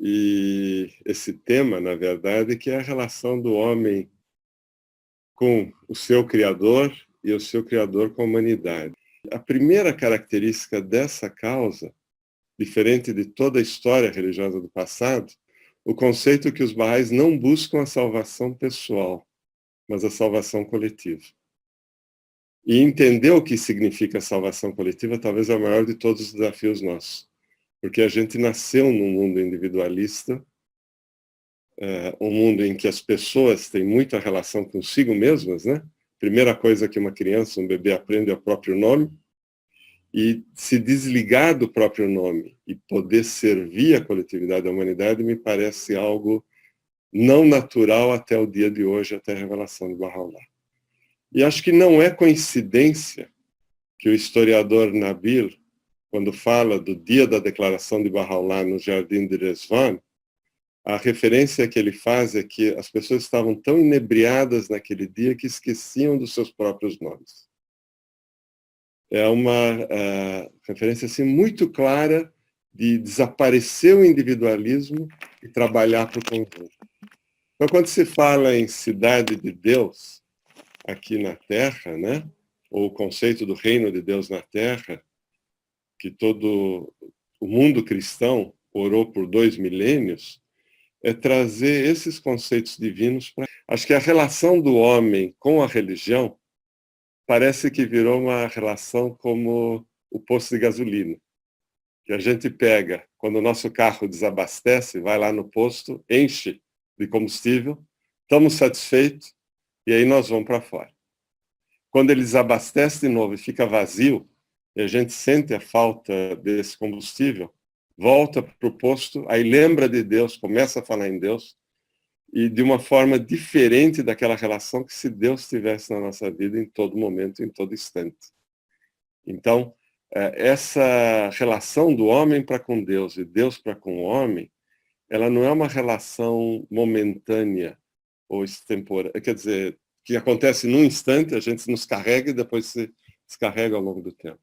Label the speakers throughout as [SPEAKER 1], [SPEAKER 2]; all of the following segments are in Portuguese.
[SPEAKER 1] E esse tema, na verdade, que é a relação do homem com o seu Criador e o seu Criador com a humanidade. A primeira característica dessa causa, diferente de toda a história religiosa do passado, o conceito que os Baha'is não buscam a salvação pessoal, mas a salvação coletiva. E entender o que significa a salvação coletiva talvez é o maior de todos os desafios nossos. Porque a gente nasceu num mundo individualista, um mundo em que as pessoas têm muita relação consigo mesmas, né? Primeira coisa que uma criança, um bebê aprende é o próprio nome, e se desligar do próprio nome e poder servir a coletividade da humanidade me parece algo não natural até o dia de hoje, até a revelação de Baha'u'lláh. E acho que não é coincidência que o historiador Nabil, quando fala do dia da declaração de Baha'u'lláh no Jardim de Rezvan, a referência que ele faz é que as pessoas estavam tão inebriadas naquele dia que esqueciam dos seus próprios nomes. É uma referência assim, muito clara de desaparecer o individualismo e trabalhar para o conjunto. Então, quando se fala em cidade de Deus aqui na Terra, né, ou o conceito do reino de Deus na Terra, que todo o mundo cristão orou por 2 milênios, é trazer esses conceitos divinos para... Acho que a relação do homem com a religião parece que virou uma relação como o posto de gasolina, que a gente pega, quando o nosso carro desabastece, vai lá no posto, enche de combustível, estamos satisfeitos, e aí nós vamos para fora. Quando ele desabastece de novo e fica vazio, e a gente sente a falta desse combustível, volta para o posto, aí lembra de Deus, começa a falar em Deus, e de uma forma diferente daquela relação que se Deus estivesse na nossa vida em todo momento, em todo instante. Então, essa relação do homem para com Deus e Deus para com o homem, ela não é uma relação momentânea ou extemporânea, quer dizer, que acontece num instante, a gente nos carrega e depois se descarrega ao longo do tempo.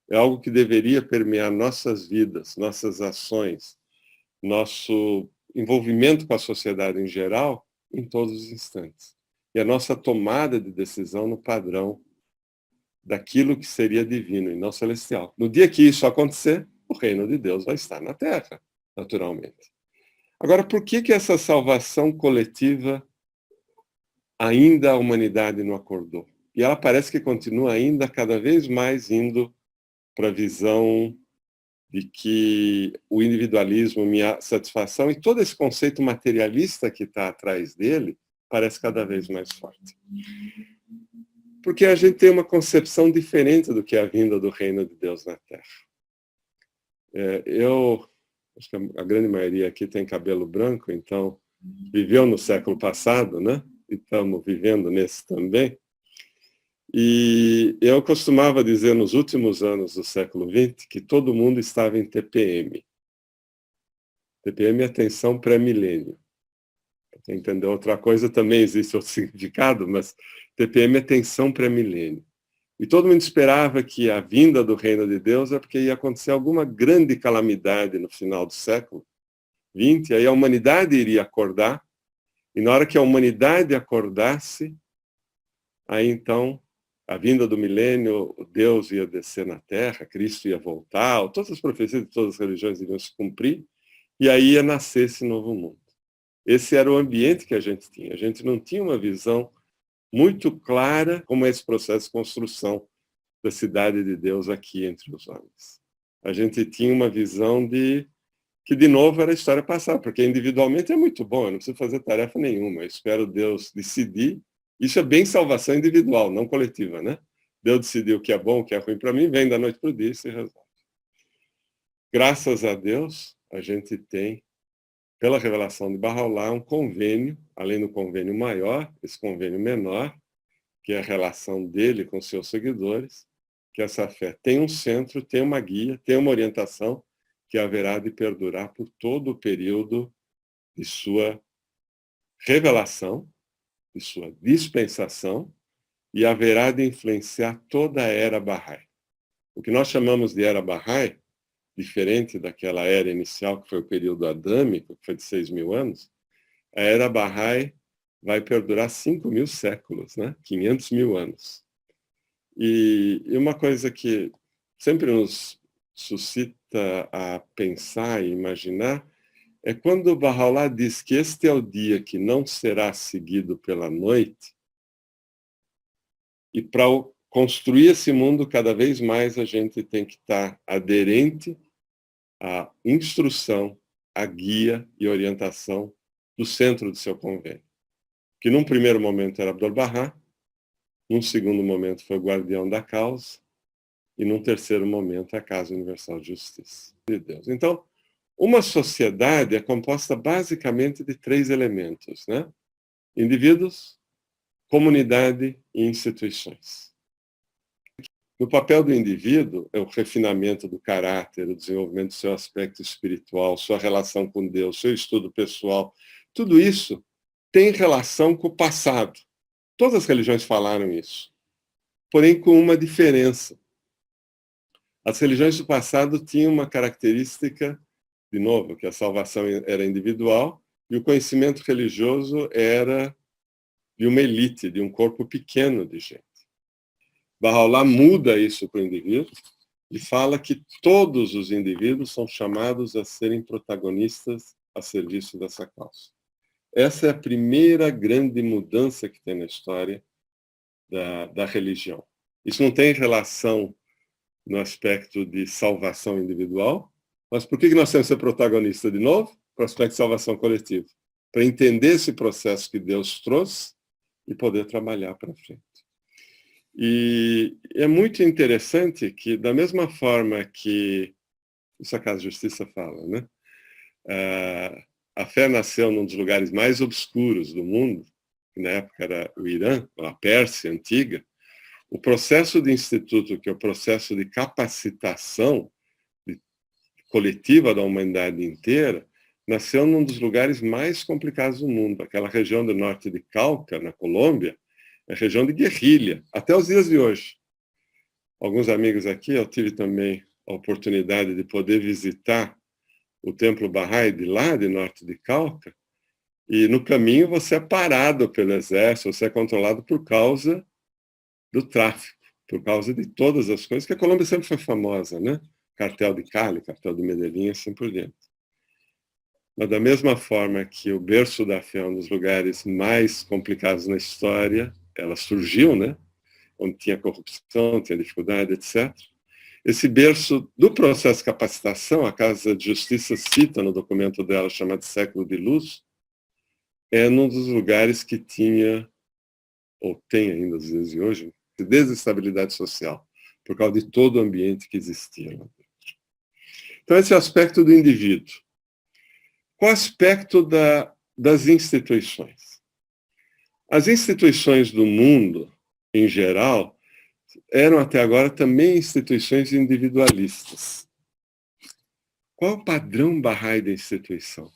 [SPEAKER 1] É algo que deveria permear nossas vidas, nossas ações, nosso envolvimento com a sociedade em geral, em todos os instantes. E a nossa tomada de decisão no padrão daquilo que seria divino e não celestial. No dia que isso acontecer, o reino de Deus vai estar na Terra, naturalmente. Agora, por que essa salvação coletiva ainda a humanidade não acordou? E ela parece que continua ainda cada vez mais indo para a visão de que o individualismo, minha satisfação, e todo esse conceito materialista que está atrás dele, parece cada vez mais forte. Porque a gente tem uma concepção diferente do que é a vinda do reino de Deus na Terra. Eu acho que a grande maioria aqui tem cabelo branco, então viveu no século passado, né? E estamos vivendo nesse também. E eu costumava dizer nos últimos anos do século XX que todo mundo estava em TPM. TPM é tensão pré-milênio. Para entender outra coisa, também existe outro significado, mas TPM é tensão pré-milênio. E todo mundo esperava que a vinda do reino de Deus é porque ia acontecer alguma grande calamidade no final do século XX, aí a humanidade iria acordar, e na hora que a humanidade acordasse, aí então a vinda do milênio, Deus ia descer na Terra, Cristo ia voltar, todas as profecias de todas as religiões iriam se cumprir, e aí ia nascer esse novo mundo. Esse era o ambiente que a gente tinha. A gente não tinha uma visão muito clara como é esse processo de construção da cidade de Deus aqui entre os homens. A gente tinha uma visão de que, de novo, era a história passada, porque individualmente é muito bom, eu não preciso fazer tarefa nenhuma, eu espero Deus decidir. Isso é bem salvação individual, não coletiva, né? Deus decidiu o que é bom, o que é ruim para mim, vem da noite para o dia e se resolve. Graças a Deus, a gente tem, pela revelação de Baha'u'lláh, um convênio, além do convênio maior, esse convênio menor, que é a relação dele com seus seguidores, que essa fé tem um centro, tem uma guia, tem uma orientação que haverá de perdurar por todo o período de sua revelação, de sua dispensação, e haverá de influenciar toda a era Bahá'í. O que nós chamamos de era Bahá'í diferente daquela era inicial, que foi o período adâmico, que foi de 6.000 anos, a era Bahá'í vai perdurar 5.000 séculos, né? 500.000 anos. E uma coisa que sempre nos suscita a pensar e imaginar é quando o Bahá'u'lláh diz que este é o dia que não será seguido pela noite, e para construir esse mundo, cada vez mais a gente tem que estar aderente à instrução, à guia e orientação do centro do seu convênio. Que num primeiro momento era Abdu'l-Bahá, num segundo momento foi o guardião da causa, e num terceiro momento a Casa Universal de Justiça de Deus. Então, uma sociedade é composta basicamente de 3 elementos, né? Indivíduos, comunidade e instituições. No papel do indivíduo é o refinamento do caráter, o desenvolvimento do seu aspecto espiritual, sua relação com Deus, seu estudo pessoal. Tudo isso tem relação com o passado. Todas as religiões falaram isso. Porém, com uma diferença. As religiões do passado tinham uma característica, de novo, que a salvação era individual e o conhecimento religioso era de uma elite, de um corpo pequeno de gente. Bahá'u'lláh muda isso para o indivíduo e fala que todos os indivíduos são chamados a serem protagonistas a serviço dessa causa. Essa é a primeira grande mudança que tem na história da religião. Isso não tem relação no aspecto de salvação individual, mas por que nós temos que ser protagonistas de novo? Para o aspecto de salvação coletiva. Para entender esse processo que Deus trouxe e poder trabalhar para frente. E é muito interessante que, da mesma forma que isso a Casa de Justiça fala, né? A fé nasceu num dos lugares mais obscuros do mundo, que na época era o Irã, a Pérsia antiga. O processo de instituto, que é o processo de capacitação coletiva da humanidade inteira, nasceu num dos lugares mais complicados do mundo. Aquela região do norte de Cauca, na Colômbia, é região de guerrilha, até os dias de hoje. Alguns amigos aqui, eu tive também a oportunidade de poder visitar o Templo Bahá'í de lá, de norte de Cauca, e no caminho você é parado pelo exército, você é controlado por causa do tráfico, por causa de todas as coisas, que a Colômbia sempre foi famosa, né? Cartel de Cali, cartel de Medellín, assim por diante. Mas da mesma forma que o berço da fé é um dos lugares mais complicados na história, ela surgiu, né? Onde tinha corrupção, tinha dificuldade, etc. Esse berço do processo de capacitação, a Casa de Justiça cita no documento dela, chamado Século de Luz, é um dos lugares que tinha, ou tem ainda às vezes hoje, desestabilidade social, por causa de todo o ambiente que existia lá dentro. Então, esse é o aspecto do indivíduo. Qual o aspecto das instituições? As instituições do mundo, em geral, eram até agora também instituições individualistas. Qual é o padrão Bahá'í da instituição?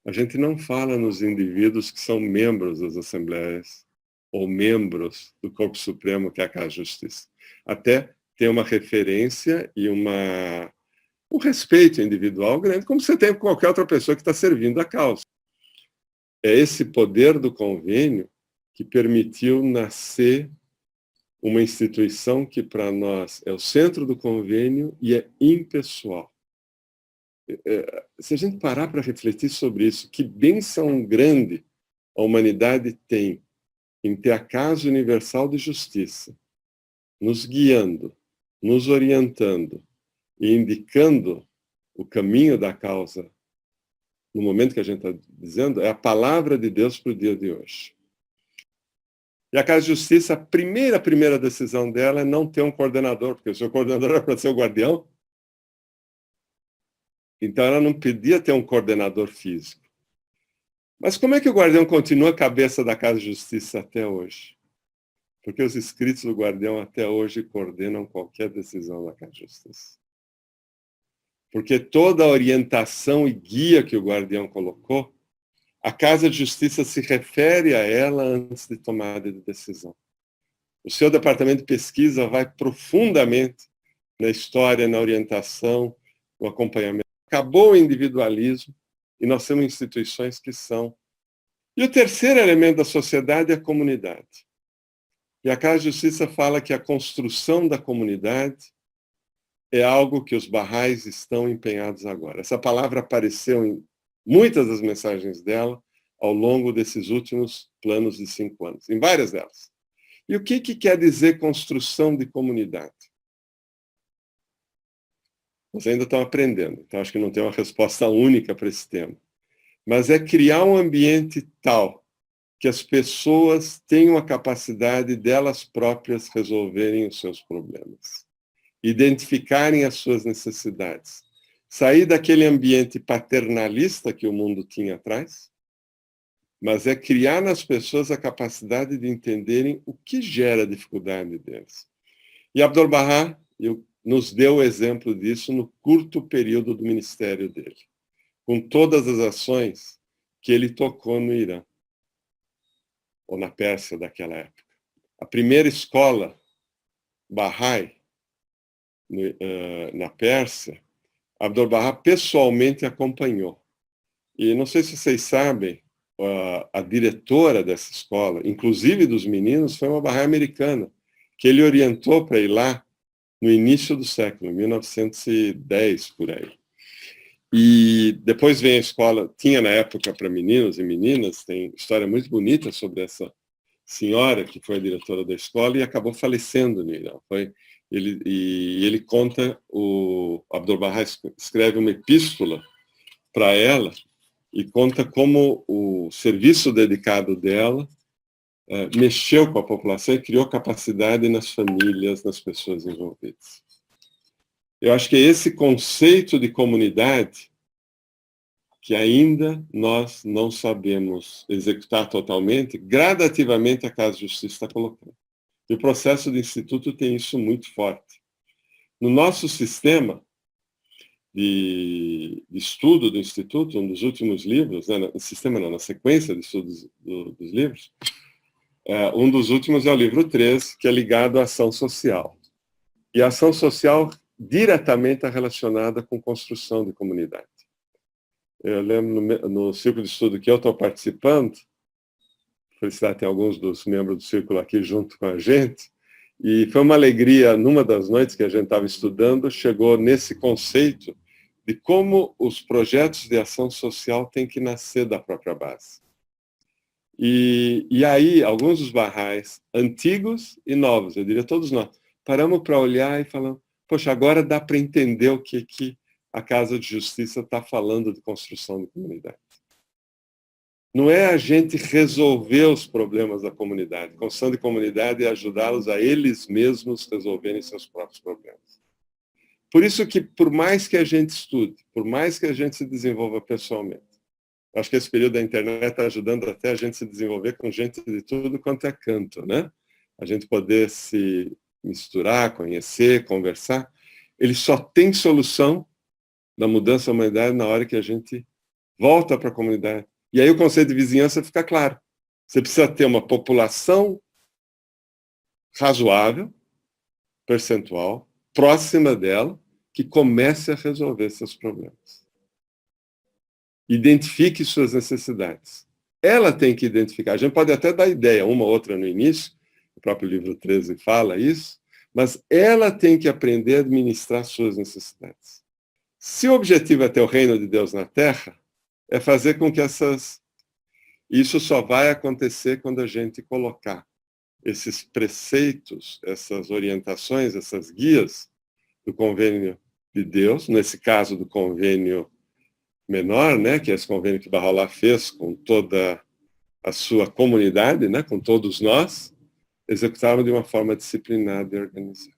[SPEAKER 1] A gente não fala nos indivíduos que são membros das assembleias ou membros do Corpo Supremo, que é a Casa de Justiça. Até tem uma referência e um respeito individual grande, como você tem com qualquer outra pessoa que está servindo a causa. É esse poder do convênio que permitiu nascer uma instituição que para nós é o centro do convênio e é impessoal. Se a gente parar para refletir sobre isso, que bênção grande a humanidade tem em ter a Casa Universal de Justiça, nos guiando, nos orientando e indicando o caminho da causa no momento que a gente está dizendo, é a palavra de Deus para o dia de hoje. E a Casa de Justiça, a primeira decisão dela é não ter um coordenador, porque o seu coordenador era para ser o guardião. Então ela não podia ter um coordenador físico. Mas como é que o guardião continua a cabeça da Casa de Justiça até hoje? Porque os escritos do guardião até hoje coordenam qualquer decisão da Casa de Justiça. Porque toda a orientação e guia que o guardião colocou, a Casa de Justiça se refere a ela antes de tomada de decisão. O seu departamento de pesquisa vai profundamente na história, na orientação o acompanhamento. Acabou o individualismo e nós temos instituições que são. E o terceiro elemento da sociedade é a comunidade. E a Casa de Justiça fala que a construção da comunidade é algo que os Baha'is estão empenhados agora. Essa palavra apareceu em muitas das mensagens dela ao longo desses últimos planos de 5 anos, em várias delas. E o que quer dizer construção de comunidade? Nós ainda estamos aprendendo, então acho que não tem uma resposta única para esse tema. Mas é criar um ambiente tal que as pessoas tenham a capacidade delas próprias resolverem os seus problemas, identificarem as suas necessidades, sair daquele ambiente paternalista que o mundo tinha atrás, mas é criar nas pessoas a capacidade de entenderem o que gera a dificuldade deles. E Abdu'l-Bahá nos deu o exemplo disso no curto período do ministério dele, com todas as ações que ele tocou no Irã, ou na Pérsia daquela época. A primeira escola Bahá'í na Pérsia, Abdu'l-Bahá pessoalmente acompanhou. E não sei se vocês sabem, a diretora dessa escola, inclusive dos meninos, foi uma Bahá'í americana, que ele orientou para ir lá no início do século, 1910, por aí. E depois vem a escola, tinha na época para meninos e meninas, tem história muito bonita sobre essa senhora que foi a diretora da escola e acabou falecendo no Irã. Ele conta, o Abdu'l-Bahá escreve uma epístola para ela e conta como o serviço dedicado dela mexeu com a população e criou capacidade nas famílias, nas pessoas envolvidas. Eu acho que é esse conceito de comunidade que ainda nós não sabemos executar totalmente, gradativamente a Casa de Justiça está colocando. E o processo do Instituto tem isso muito forte. No nosso sistema de estudo do Instituto, um dos últimos livros, na sequência de estudos dos livros, um dos últimos é o livro 3, que é ligado à ação social. E a ação social diretamente é relacionada com construção de comunidade. Eu lembro no círculo de estudo que eu estou participando, felicidade, tem alguns dos membros do círculo aqui junto com a gente, e foi uma alegria, numa das noites que a gente estava estudando, chegou nesse conceito de como os projetos de ação social têm que nascer da própria base. E aí, alguns dos Baha'is, antigos e novos, eu diria todos nós, paramos para olhar e falamos, poxa, agora dá para entender o que a Casa de Justiça está falando de construção de comunidade. Não é a gente resolver os problemas da comunidade. Construção de comunidade é ajudá-los a eles mesmos resolverem seus próprios problemas. Por isso que, por mais que a gente estude, por mais que a gente se desenvolva pessoalmente, acho que esse período da internet está ajudando até a gente se desenvolver com gente de tudo quanto é canto, né? A gente poder se misturar, conhecer, conversar. Ele só tem solução da mudança da humanidade na hora que a gente volta para a comunidade. E aí o conceito de vizinhança fica claro. Você precisa ter uma população razoável, percentual, próxima dela, que comece a resolver seus problemas. Identifique suas necessidades. Ela tem que identificar. A gente pode até dar ideia, uma ou outra no início, o próprio livro 13 fala isso, mas ela tem que aprender a administrar suas necessidades. Se o objetivo é ter o reino de Deus na Terra, é fazer com que isso só vai acontecer quando a gente colocar esses preceitos, essas orientações, essas guias do convênio de Deus, nesse caso do convênio menor, né, que é esse convênio que Bahá'u'lláh fez com toda a sua comunidade, né, com todos nós, executavam de uma forma disciplinada e organizada.